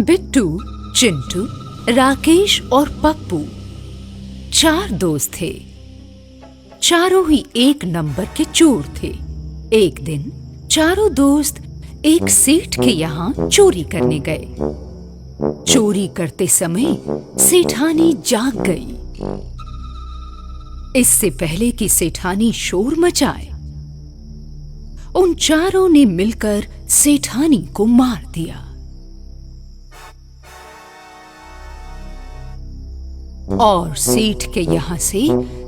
बिट्टू, चिंटू, राकेश और पप्पू 4 दोस्त थे। चारों ही एक नंबर के चोर थे। एक दिन चारों दोस्त एक सेठ के यहाँ चोरी करने गए। चोरी करते समय सेठानी जाग गई। इससे पहले कि सेठानी शोर मचाए, उन चारों ने मिलकर सेठानी को मार दिया और सेठ के यहाँ से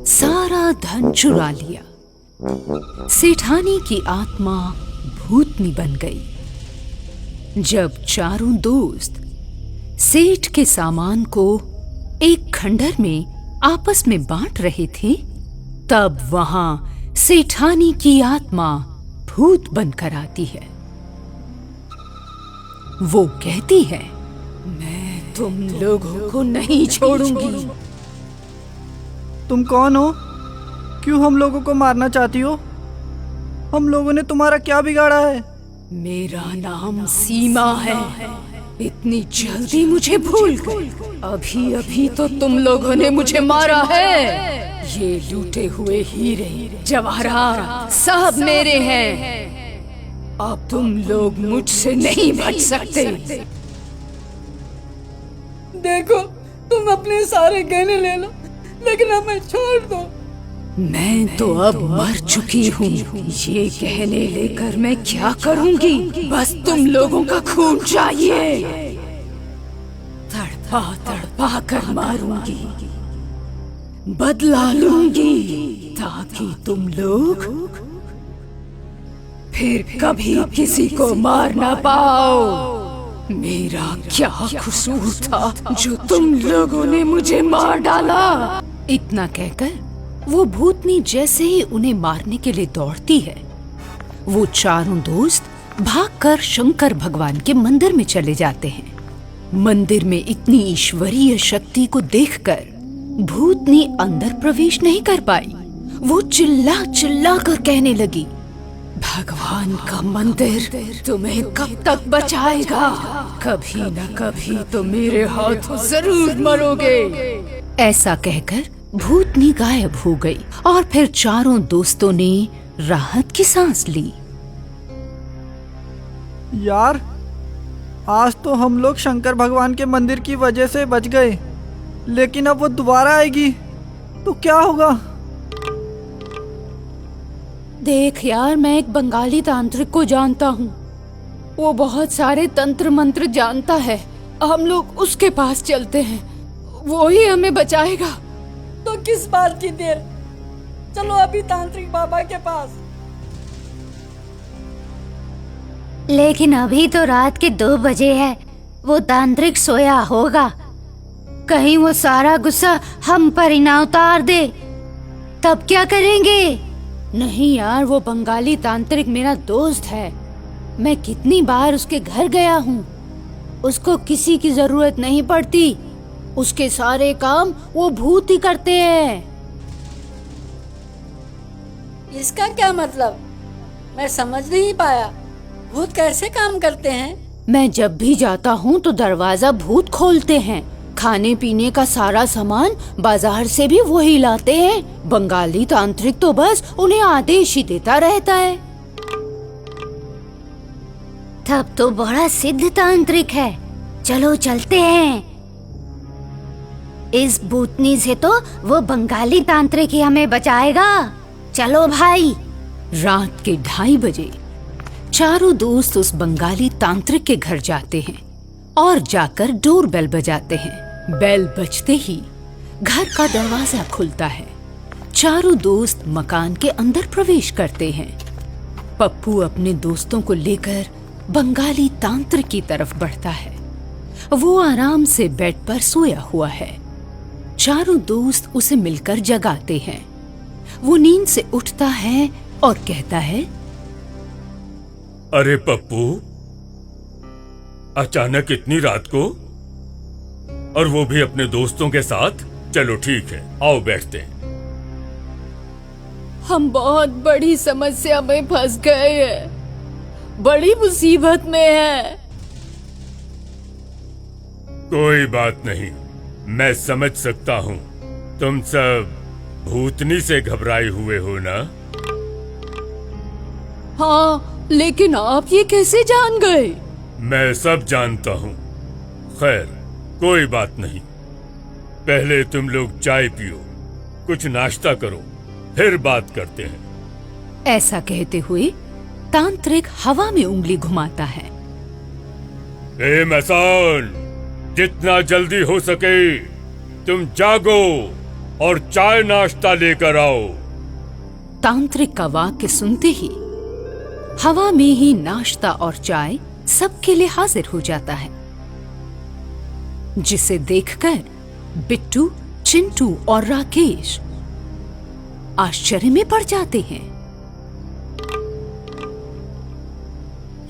सारा धन चुरा लिया। सेठानी की आत्मा भूतनी बन गई। जब चारों दोस्त सेठ के सामान को एक खंडहर में आपस में बांट रहे थे, तब वहां सेठानी की आत्मा भूत बनकर आती है। वो कहती है, मैं तुम लोगों को नहीं छोड़ूंगी। तुम कौन हो? क्यों हम लोगों को मारना चाहती हो? हम लोगों ने तुम्हारा क्या बिगाड़ा है? मेरा नाम सीमा है। इतनी जल्दी मुझे भूल गई? अभी अभी तो तुम लोगों ने मुझे मारा है। ये लूटे हुए हीरे जवाहरात सब मेरे हैं। अब तुम लोग मुझसे नहीं बच सकते। देखो, तुम अपने सारे गहने ले लो, लेकिन हमें छोड़ दो। मैं तो अब मर चुकी हूँ। ये गहने लेकर मैं क्या करूँगी? बस तुम लोगों का खून चाहिए। तड़पा तड़पा कर मारूंगी, बदला लूंगी, ताकि तुम लोग फिर कभी किसी को मार ना पाओ। मेरा क्या कसूर था जो तुम लोगों ने मुझे मार डाला? इतना कहकर वो भूतनी जैसे ही उन्हें मारने के लिए दौड़ती है, वो चारों दोस्त भागकर शंकर भगवान के मंदिर में चले जाते हैं। मंदिर में इतनी ईश्वरीय शक्ति को देखकर भूतनी अंदर प्रवेश नहीं कर पाई। वो चिल्ला चिल्ला कर कहने लगी, भगवान का मंदिर तुम्हें कब तक बचाएगा? कभी न कभी तो मेरे हाथों जरूर मरोगे। ऐसा कहकर भूतनी गायब हो गई और फिर चारों दोस्तों ने राहत की सांस ली। यार, आज तो हम लोग शंकर भगवान के मंदिर की वजह से बच गए, लेकिन अब वो दोबारा आएगी तो क्या होगा? देख यार, मैं एक बंगाली तांत्रिक को जानता हूँ। वो बहुत सारे तंत्र मंत्र जानता है। हम लोग उसके पास चलते हैं, वो ही हमें बचाएगा। तो किस बात की देर? चलो अभी तांत्रिक बाबा के पास। लेकिन अभी तो रात के 2 बजे है। वो तांत्रिक सोया होगा। कहीं वो सारा गुस्सा हम पर ही ना उतार दे, तब क्या करेंगे? नहीं यार, वो बंगाली तांत्रिक मेरा दोस्त है। मैं कितनी बार उसके घर गया हूँ। उसको किसी की जरूरत नहीं पड़ती। उसके सारे काम वो भूत ही करते हैं। इसका क्या मतलब? मैं समझ नहीं पाया। भूत कैसे काम करते हैं? मैं जब भी जाता हूँ तो दरवाजा भूत खोलते हैं। खाने पीने का सारा सामान बाजार से भी वही लाते हैं। बंगाली तांत्रिक तो बस उन्हें आदेश ही देता रहता है। तब तो बड़ा सिद्ध तांत्रिक है। चलो चलते हैं। इस भूतनी से तो वो बंगाली तांत्रिक ही हमें बचाएगा। चलो भाई। रात के 2:30 बजे चारों दोस्त उस बंगाली तांत्रिक के घर जाते हैं और जाकर डोर बेल बजाते हैं। बेल बजते ही घर का दरवाजा खुलता है। चारों दोस्त मकान के अंदर प्रवेश करते हैं। पप्पू अपने दोस्तों को लेकर बंगाली तांत्रिक की तरफ बढ़ता है। वो आराम से बेड पर सोया हुआ है। चारों दोस्त उसे मिलकर जगाते हैं। वो नींद से उठता है और कहता है, अरे पप्पू, अचानक इतनी रात को, और वो भी अपने दोस्तों के साथ? चलो ठीक है, आओ बैठते हैं। हम बहुत बड़ी समस्या में फंस गए हैं। बड़ी मुसीबत में है। कोई बात नहीं, मैं समझ सकता हूँ। तुम सब भूतनी से घबराए हुए हो ना? हाँ, लेकिन आप ये कैसे जान गए? मैं सब जानता हूँ। खैर, कोई बात नहीं। पहले तुम लोग चाय पियो, कुछ नाश्ता करो, फिर बात करते हैं। ऐसा कहते हुए तांत्रिक हवा में उंगली घुमाता है। ए मैसान, जितना जल्दी हो सके तुम जागो और चाय नाश्ता लेकर आओ। तांत्रिक का वाक्य सुनते ही हवा में ही नाश्ता और चाय सबके लिए हाजिर हो जाता है, जिसे देखकर बिट्टू, चिंटू और राकेश आश्चर्य में पड़ जाते हैं।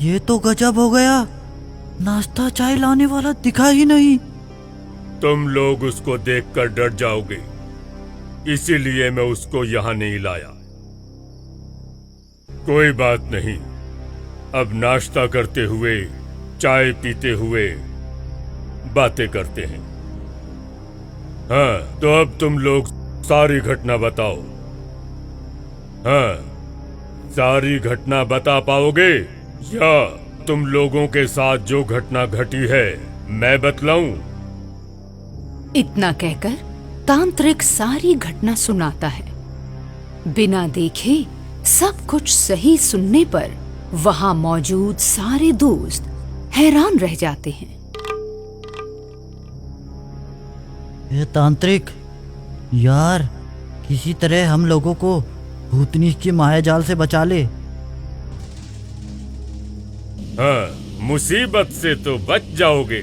ये तो गजब हो गया, नाश्ता चाय लाने वाला दिखा ही नहीं। तुम लोग उसको देखकर डर जाओगे, इसीलिए मैं उसको यहाँ नहीं लाया। कोई बात नहीं, अब नाश्ता करते हुए, चाय पीते हुए बातें करते हैं। हाँ, तो अब तुम लोग सारी घटना बताओ। हाँ, सारी घटना बता पाओगे या तुम लोगों के साथ जो घटना घटी है मैं बतलाऊं? इतना कहकर तांत्रिक सारी घटना सुनाता है। बिना देखे सब कुछ सही सुनने पर वहां मौजूद सारे दोस्त हैरान रह जाते हैं। ये तांत्रिक, यार किसी तरह हम लोगों को भूतनी की माया जाल से बचा ले। हाँ, मुसीबत से तो बच जाओगे,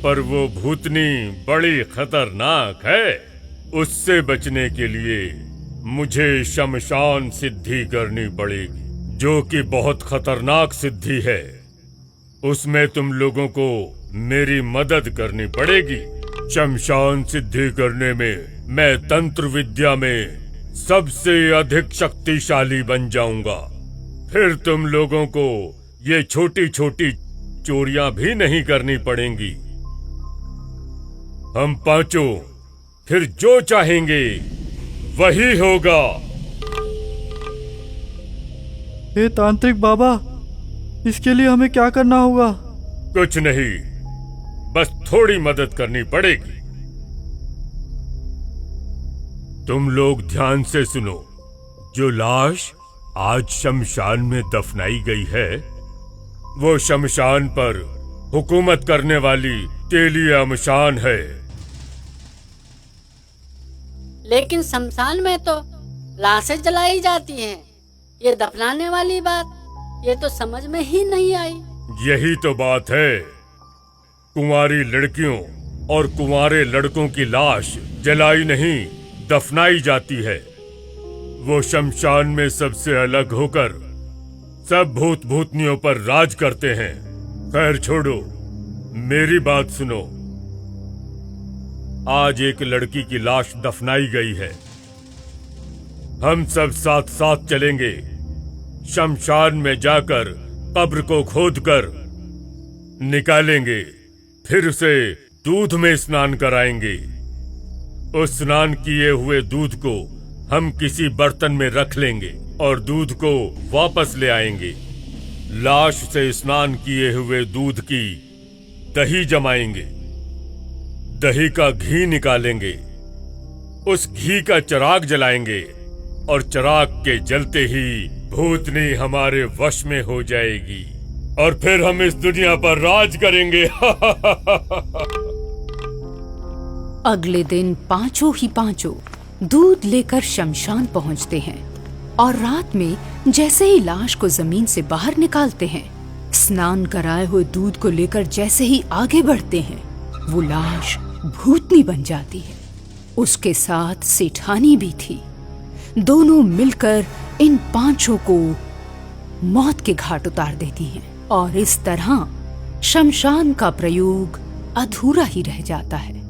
पर वो भूतनी बड़ी खतरनाक है। उससे बचने के लिए मुझे शमशान सिद्धि करनी पड़ेगी, जो कि बहुत खतरनाक सिद्धि है। उसमें तुम लोगों को मेरी मदद करनी पड़ेगी। शमशान सिद्धि करने में मैं तंत्र विद्या में सबसे अधिक शक्तिशाली बन जाऊंगा। फिर तुम लोगों को ये छोटी छोटी चोरियां भी नहीं करनी पड़ेंगी। हम पांचों फिर जो चाहेंगे वही होगा। हे तांत्रिक बाबा, इसके लिए हमें क्या करना होगा? कुछ नहीं, बस थोड़ी मदद करनी पड़ेगी। तुम लोग ध्यान से सुनो। जो लाश आज शमशान में दफनाई गई है, वो शमशान पर हुकूमत करने वाली तेलिया मशान है। लेकिन शमशान में तो लाशें जलाई जाती हैं। ये दफनाने वाली बात, ये तो समझ में ही नहीं आई। यही तो बात है। कुंवारी लड़कियों और कुंवारे लड़कों की लाश जलाई नहीं, दफनाई जाती है। वो शमशान में सबसे अलग होकर सब भूत भूतनियों पर राज करते हैं। खैर छोड़ो, मेरी बात सुनो। आज एक लड़की की लाश दफनाई गई है। हम सब साथ साथ चलेंगे। शमशान में जाकर कब्र को खोदकर निकालेंगे, फिर उसे दूध में स्नान कराएंगे। उस स्नान किए हुए दूध को हम किसी बर्तन में रख लेंगे और दूध को वापस ले आएंगे। लाश से स्नान किए हुए दूध की दही जमाएंगे, दही का घी निकालेंगे, उस घी का चिराग जलाएंगे और चिराग के जलते ही भूतनी हमारे वश में हो जाएगी और फिर हम इस दुनिया पर राज करेंगे। अगले दिन पांचों ही पांचों दूध लेकर शमशान पहुंचते हैं और रात में जैसे ही लाश को जमीन से बाहर निकालते हैं, स्नान कराए हुए दूध को लेकर जैसे ही आगे बढ़ते हैं, वो लाश भूतनी बन जाती है। उसके साथ सेठानी भी थी। दोनों मिलकर इन पांचों को मौत के घाट उतार देती हैं और इस तरह शमशान का प्रयोग अधूरा ही रह जाता है।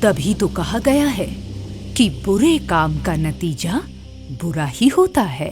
तभी तो कहा गया है कि बुरे काम का नतीजा बुरा ही होता है।